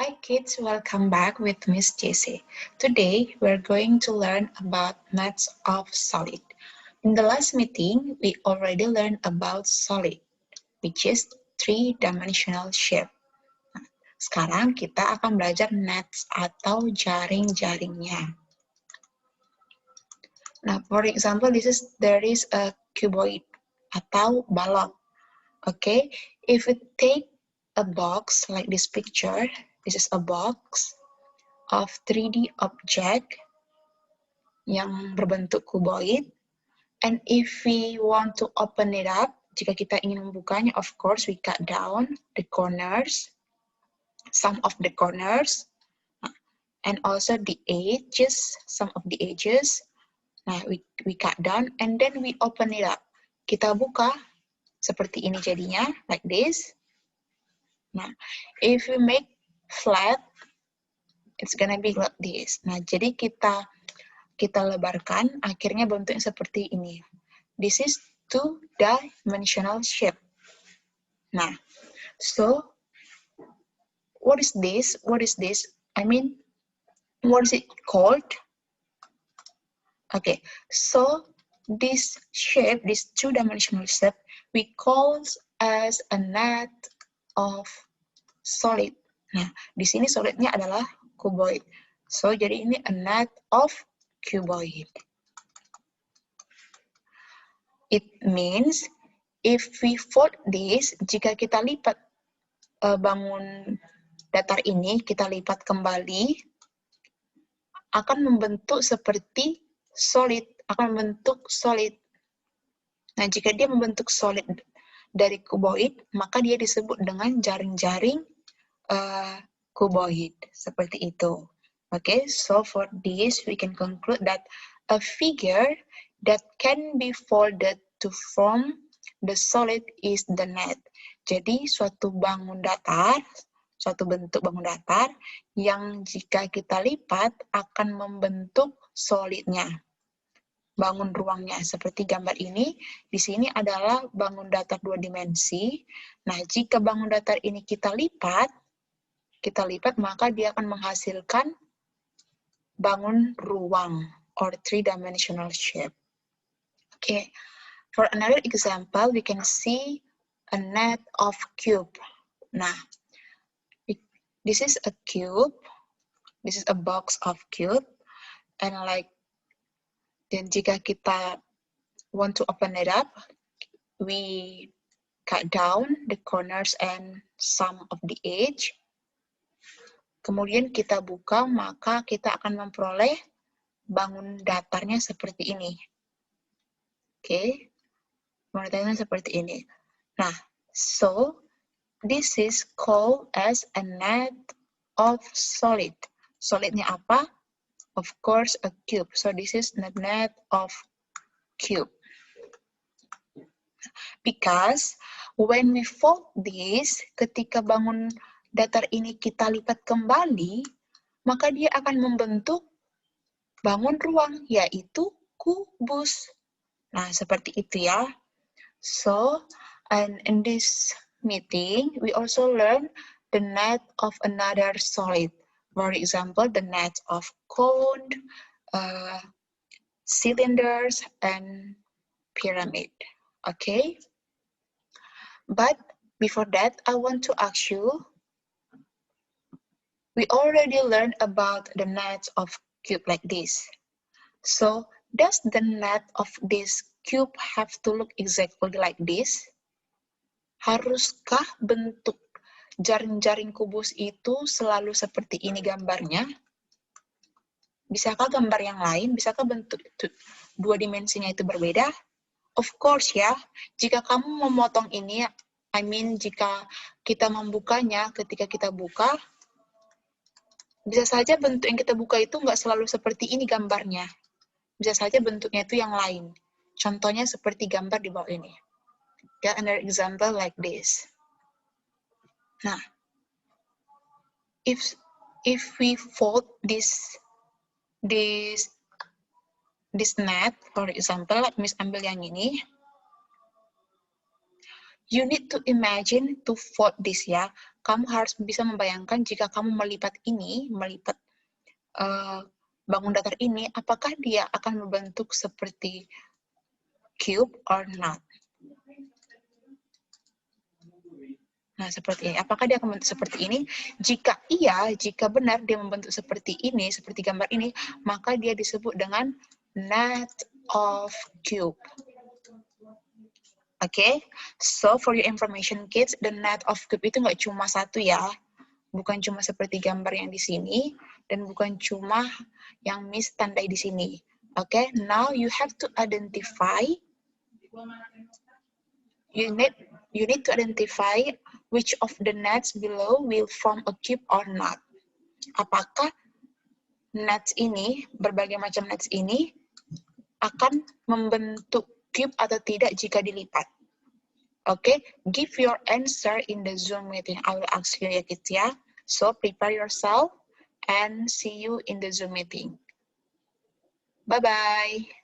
Hi kids, welcome back with Miss JC. Today we're going to learn about maths of solid. In the last meeting, we already learned about solid, which is three-dimensional shape. Sekarang kita akan belajar maths atau jaring-jaringnya. Now, for example, there is a cuboid atau balok. Okay, if we take a box like this picture, this is a box of 3D object yang berbentuk kuboid, and if we want to open it up, jika kita ingin membukanya, of course we cut down the corners, some of the corners, and also the edges, some of the edges. Nah, we cut down and then we open it up. Kita buka seperti ini jadinya, like this. Nah, if we make flat, it's gonna be like this. Nah, jadi kita lebarkan, akhirnya bentuknya seperti ini. This is two-dimensional shape. Nah, so what is this? What is this? I mean, what is it called? Okay, so this shape, this two-dimensional shape, we call as a net of solid. Nah, di sini solidnya adalah cuboid. So, jadi ini a net of cuboid. It means if we fold this, jika kita lipat bangun datar ini, kita lipat kembali, akan membentuk seperti solid, akan membentuk solid. Nah, jika dia membentuk solid dari kuboid, maka dia disebut dengan jaring-jaring kuboid, seperti itu. Okay, so for this, we can conclude that a figure that can be folded to form the solid is the net. Jadi, suatu bangun datar, suatu bentuk bangun datar yang jika kita lipat akan membentuk solidnya. Bangun ruangnya seperti gambar ini, di sini adalah bangun datar dua dimensi. Nah, jika bangun datar ini kita lipat, maka dia akan menghasilkan bangun ruang or three-dimensional shape. Okay, for another example, we can see a net of cube. Nah, this is a cube. This is a box of cube, and then jika kita want to open it up, we cut down the corners and some of the edge. Kemudian kita buka, maka kita akan memperoleh bangun datarnya seperti ini. Oke, bangun datarnya seperti ini. Nah, so this is called as a net of solid. Solidnya apa? Of course, a cube. So this is the net of cube. Because when we fold this, ketika bangun datar ini kita lipat kembali, maka dia akan membentuk bangun ruang, yaitu kubus. Nah, seperti itu ya. So, and in this meeting, we also learn the net of another solid. For example, the net of cone, cylinders, and pyramid. Okay? But before that, I want to ask you, we already learned about the net of cube like this. So, does the net of this cube have to look exactly like this? Haruskah bentuk jaring-jaring kubus itu selalu seperti ini gambarnya? Bisakah gambar yang lain? Bisakah bentuk dua dimensinya itu berbeda? Of course ya. Jika kamu memotong ini, jika kita membukanya, ketika kita buka, bisa saja bentuk yang kita buka itu nggak selalu seperti ini gambarnya. Bisa saja bentuknya itu yang lain. Contohnya seperti gambar di bawah ini. Ya, another example like this. Nah, if we fold this net, for example, like Miss ambil yang ini, you need to imagine to fold this ya. kamu harus bisa membayangkan jika kamu melipat bangun datar ini, apakah dia akan membentuk seperti cube or not? Nah, seperti ini. Apakah dia akan membentuk seperti ini? Jika iya, jika benar dia membentuk seperti ini, seperti gambar ini, maka dia disebut dengan net of cube. Oke, so for your information kids, the net of cube itu nggak cuma satu ya. Bukan cuma seperti gambar yang di sini, dan bukan cuma yang Miss tandai di sini. Oke, now you have to identify, you need to identify which of the nets below will form a cube or not. Apakah nets ini, berbagai macam nets ini, akan membentuk cube atau tidak jika dilipat. Oke, give your answer in the Zoom meeting. I will ask you ya kids ya. So prepare yourself and see you in the Zoom meeting. Bye-bye.